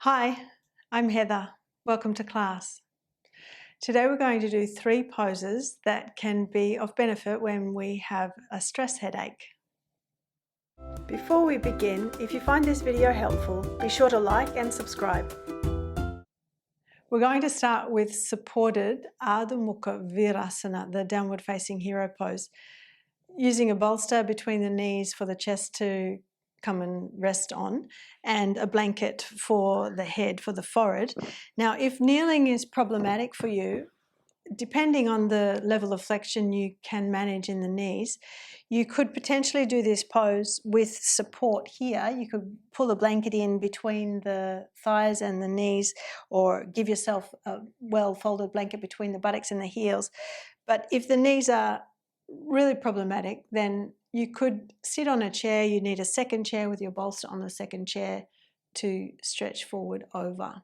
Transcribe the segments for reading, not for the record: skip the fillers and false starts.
Hi, I'm Heather. Welcome to class. Today we're going to do 3 poses that can be of benefit when we have a stress headache. Before we begin, if you find this video helpful, be sure to like and subscribe. We're going to start with supported Adho Mukha Virasana, the downward facing hero pose, using a bolster between the knees for the chest to come and rest on, and a blanket for the head, for the forehead. Now, if kneeling is problematic for you, depending on the level of flexion you can manage in the knees, you could potentially do this pose with support here. You could pull a blanket in between the thighs and the knees, or give yourself a well-folded blanket between the buttocks and the heels. But if the knees are really problematic, then you could sit on a chair. You need a second chair with your bolster on the second chair to stretch forward over.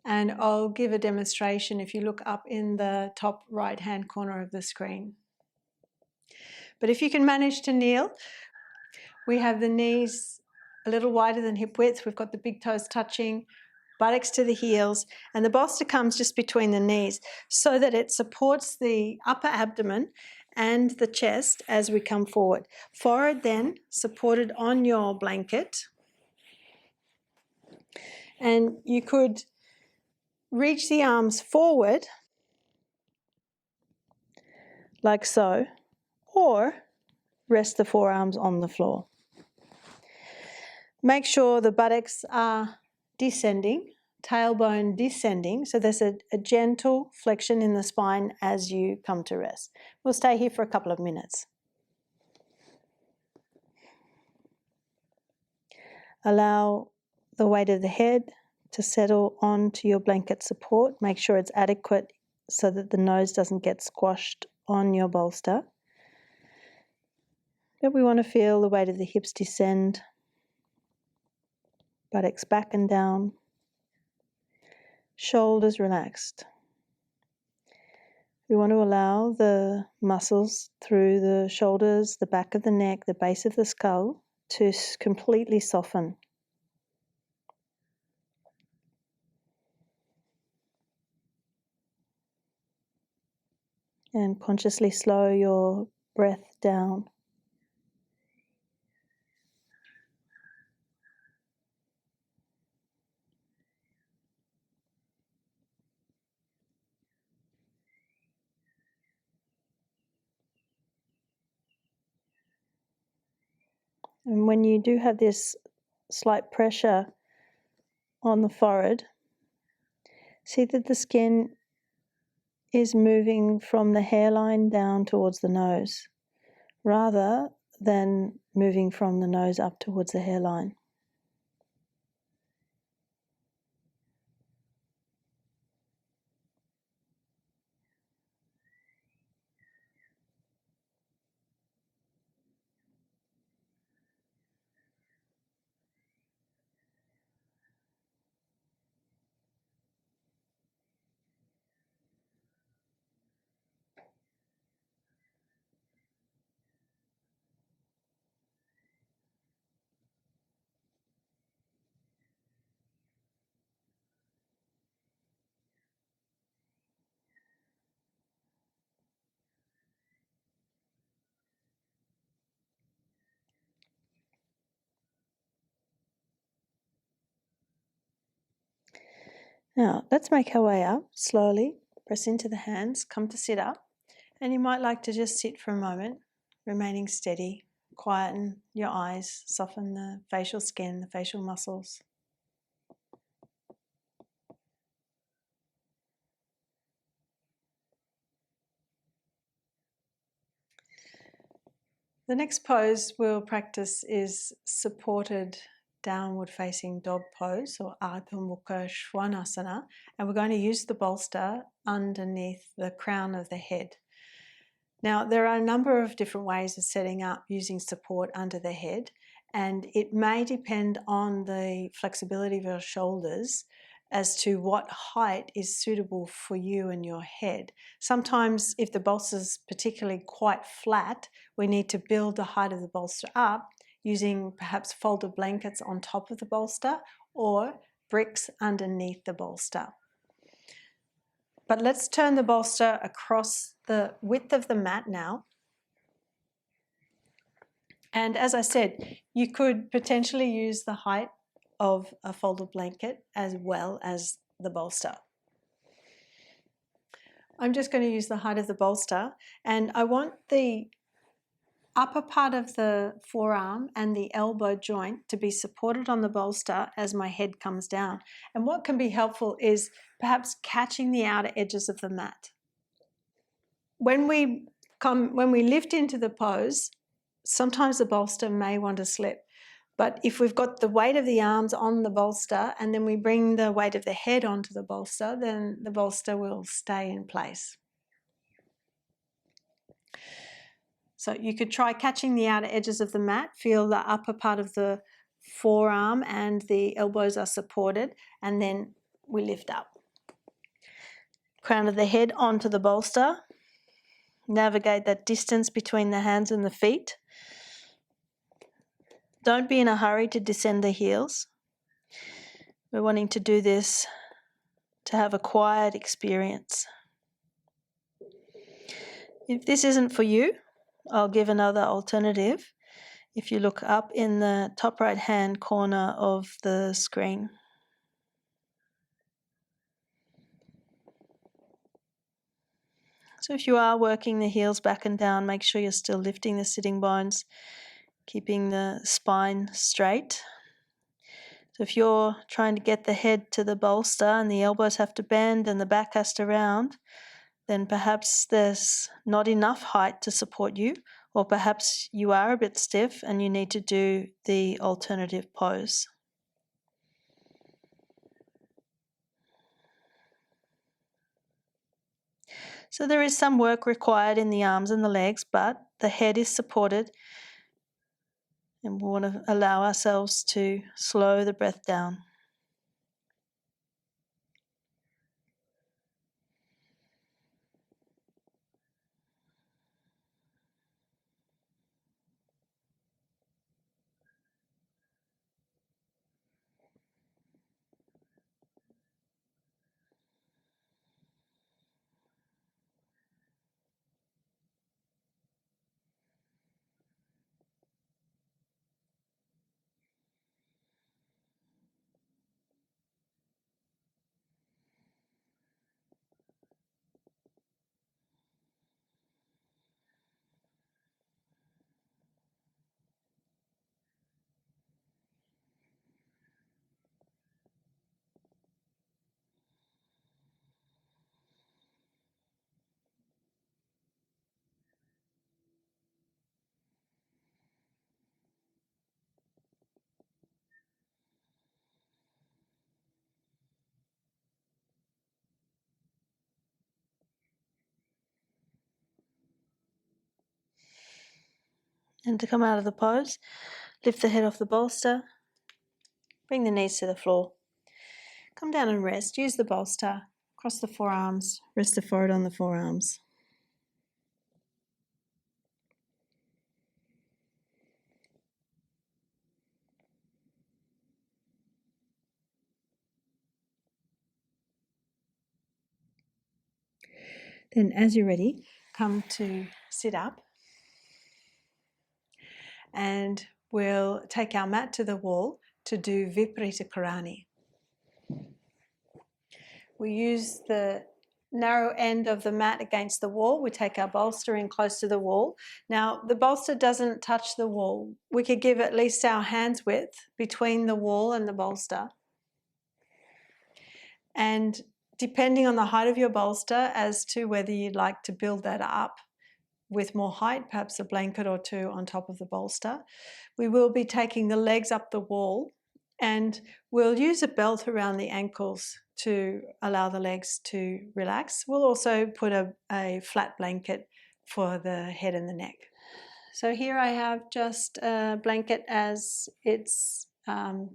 And I'll give a demonstration if you look up in the top right hand corner of the screen. But if you can manage to kneel, we have the knees a little wider than hip width. We've got the big toes touching, buttocks to the heels, and the bolster comes just between the knees so that it supports the upper abdomen and the chest as we come forward. Forehead then supported on your blanket, and you could reach the arms forward like so, or rest the forearms on the floor. Make sure the buttocks are descending, tailbone descending, so there's a gentle flexion in the spine as you come to rest. We'll stay here for a couple of minutes. Allow the weight of the head to settle onto your blanket support. Make sure it's adequate so that the nose doesn't get squashed on your bolster. But we want to feel the weight of the hips descend, buttocks back and down, shoulders relaxed. We want to allow the muscles through the shoulders, the back of the neck, the base of the skull to completely soften. And consciously slow your breath down. And when you do have this slight pressure on the forehead, see that the skin is moving from the hairline down towards the nose, rather than moving from the nose up towards the hairline. Now, let's make our way up slowly. Press into the hands, come to sit up. And you might like to just sit for a moment, remaining steady. Quieten your eyes, soften the facial skin, the facial muscles. The next pose we'll practice is supported downward facing dog pose, or Adho Mukha Svanasana, and we're going to use the bolster underneath the crown of the head. Now, there are a number of different ways of setting up using support under the head, and it may depend on the flexibility of your shoulders as to what height is suitable for you and your head. Sometimes if the bolster is particularly quite flat, we need to build the height of the bolster up using perhaps folded blankets on top of the bolster, or bricks underneath the bolster. But let's turn the bolster across the width of the mat now. And as I said, you could potentially use the height of a folded blanket as well as the bolster. I'm just going to use the height of the bolster, and I want the upper part of the forearm and the elbow joint to be supported on the bolster as my head comes down. And what can be helpful is perhaps catching the outer edges of the mat. When we lift into the pose, sometimes the bolster may want to slip. But if we've got the weight of the arms on the bolster and then we bring the weight of the head onto the bolster, then the bolster will stay in place. So you could try catching the outer edges of the mat, feel the upper part of the forearm and the elbows are supported, and then we lift up. Crown of the head onto the bolster. Navigate that distance between the hands and the feet. Don't be in a hurry to descend the heels. We're wanting to do this to have a quiet experience. If this isn't for you, I'll give another alternative. If you look up in the top right hand corner of the screen. So if you are working the heels back and down, make sure you're still lifting the sitting bones, keeping the spine straight. So if you're trying to get the head to the bolster and the elbows have to bend and the back has to round, then perhaps there's not enough height to support you, or perhaps you are a bit stiff and you need to do the alternative pose. So there is some work required in the arms and the legs, but the head is supported, and we want to allow ourselves to slow the breath down. And to come out of the pose, lift the head off the bolster, bring the knees to the floor. Come down and rest. Use the bolster, cross the forearms, rest the forehead on the forearms. Then as you're ready, come to sit up. And we'll take our mat to the wall to do Viparita Karani. We use the narrow end of the mat against the wall. We take our bolster in close to the wall. Now, the bolster doesn't touch the wall. We could give at least our hand's width between the wall and the bolster. And depending on the height of your bolster as to whether you'd like to build that up with more height, perhaps a blanket or two on top of the bolster. We will be taking the legs up the wall, and we'll use a belt around the ankles to allow the legs to relax. We'll also put a flat blanket for the head and the neck. So here I have just a blanket as it's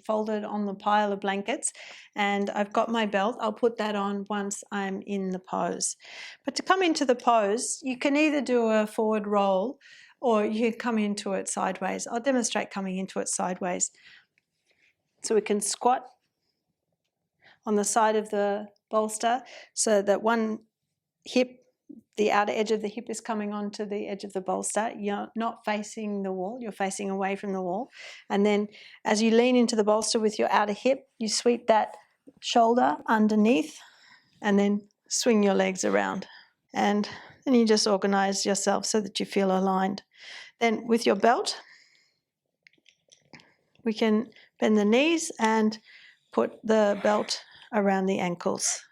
folded on the pile of blankets, and I've got my belt. I'll put that on once I'm in the pose. But to come into the pose, you can either do a forward roll or you can come into it sideways. I'll demonstrate coming into it sideways. So we can squat on the side of the bolster so that one hip, the outer edge of the hip is coming onto the edge of the bolster. You're not facing the wall, you're facing away from the wall. And then as you lean into the bolster with your outer hip, you sweep that shoulder underneath and then swing your legs around. And then you just organize yourself so that you feel aligned. Then with your belt, we can bend the knees and put the belt around the ankles.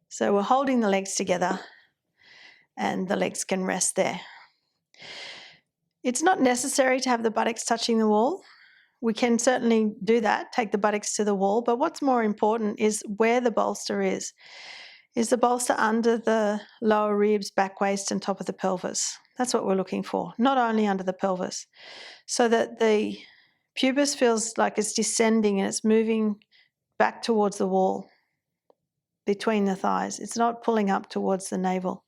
So we're holding the legs together and the legs can rest there. It's not necessary to have the buttocks touching the wall. We can certainly do that, take the buttocks to the wall, but what's more important is where the bolster is. Is the bolster under the lower ribs, back waist and top of the pelvis? That's what we're looking for, not only under the pelvis. So that the pubis feels like it's descending and it's moving back towards the wall between the thighs. It's not pulling up towards the navel.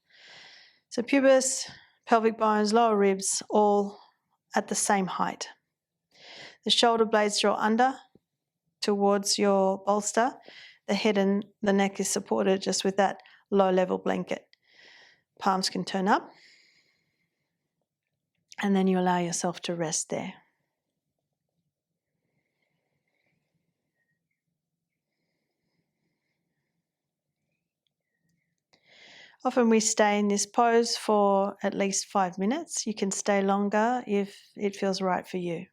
So pubis, pelvic bones, lower ribs, all at the same height. The shoulder blades draw under towards your bolster. The head and the neck is supported just with that low-level blanket. Palms can turn up. And then you allow yourself to rest there. Often we stay in this pose for at least 5 minutes. You can stay longer if it feels right for you.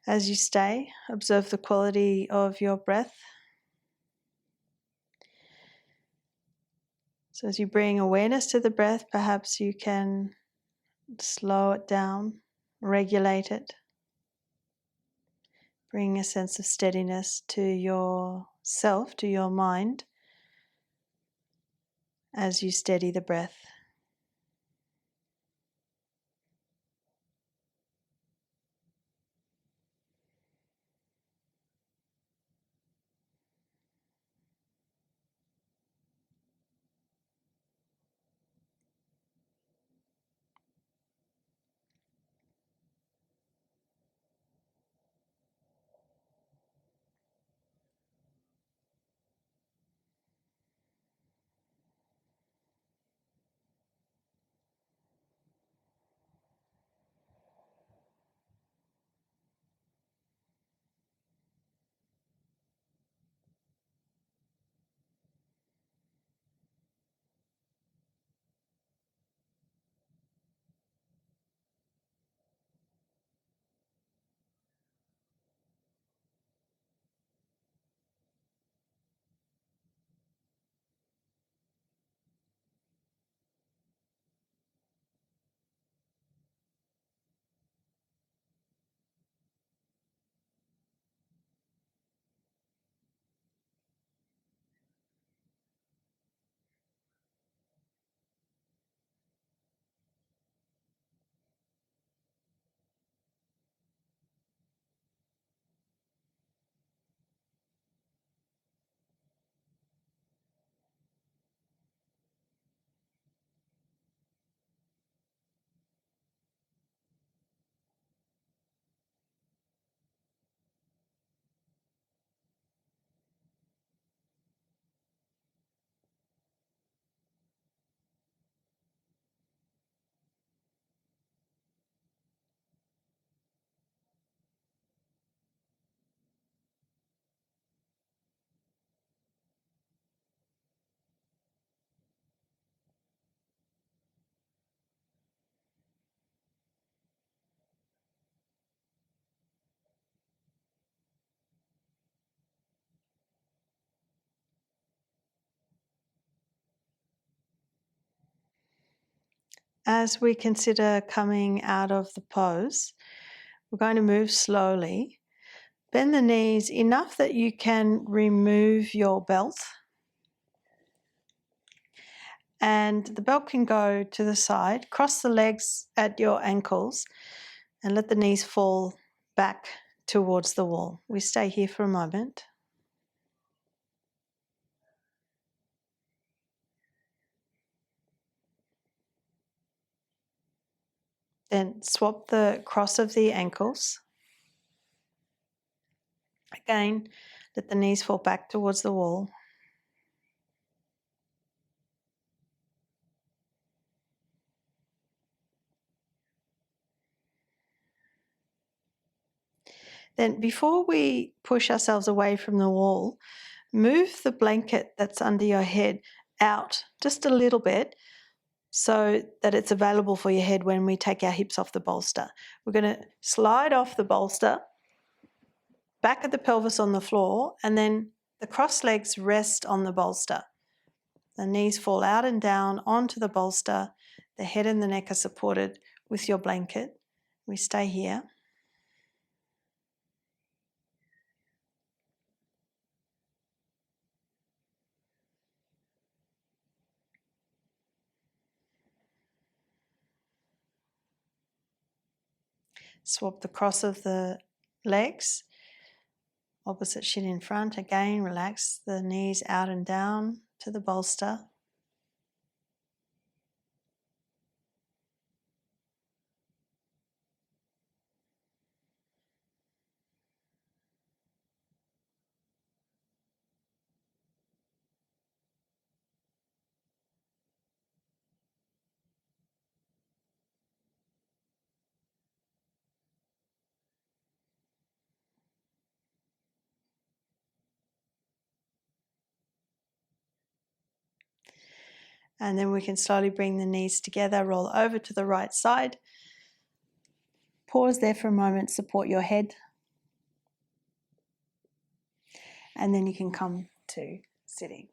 As you stay, observe the quality of your breath. So as you bring awareness to the breath, perhaps you can slow it down, regulate it. Bring a sense of steadiness to yourself, to your mind, as you steady the breath. As we consider coming out of the pose, we're going to move slowly. Bend the knees enough that you can remove your belt. And the belt can go to the side. Cross the legs at your ankles and let the knees fall back towards the wall. We stay here for a moment. Then swap the cross of the ankles. Again, let the knees fall back towards the wall. Then before we push ourselves away from the wall, move the blanket that's under your head out just a little bit so that it's available for your head when we take our hips off the bolster. We're going to slide off the bolster, back of the pelvis on the floor, and then the crossed legs rest on the bolster. The knees fall out and down onto the bolster. The head and the neck are supported with your blanket. We stay here. Swap the cross of the legs, opposite shin in front. Again, relax the knees out and down to the bolster. And then we can slowly bring the knees together, roll over to the right side. Pause there for a moment, support your head. And then you can come to sitting.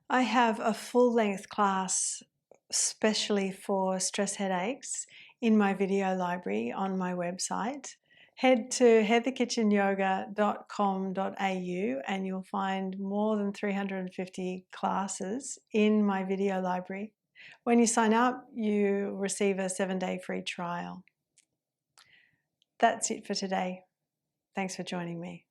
I have a full-length class specially for stress headaches in my video library on my website. Head to heatherkitchenyoga.com.au and you'll find more than 350 classes in my video library. When you sign up, you receive a 7-day free trial. That's it for today. Thanks for joining me.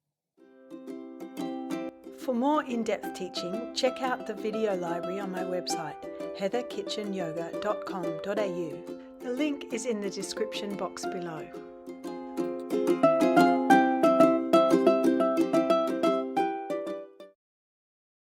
For more in-depth teaching, check out the video library on my website, heatherkitchenyoga.com.au. The link is in the description box below.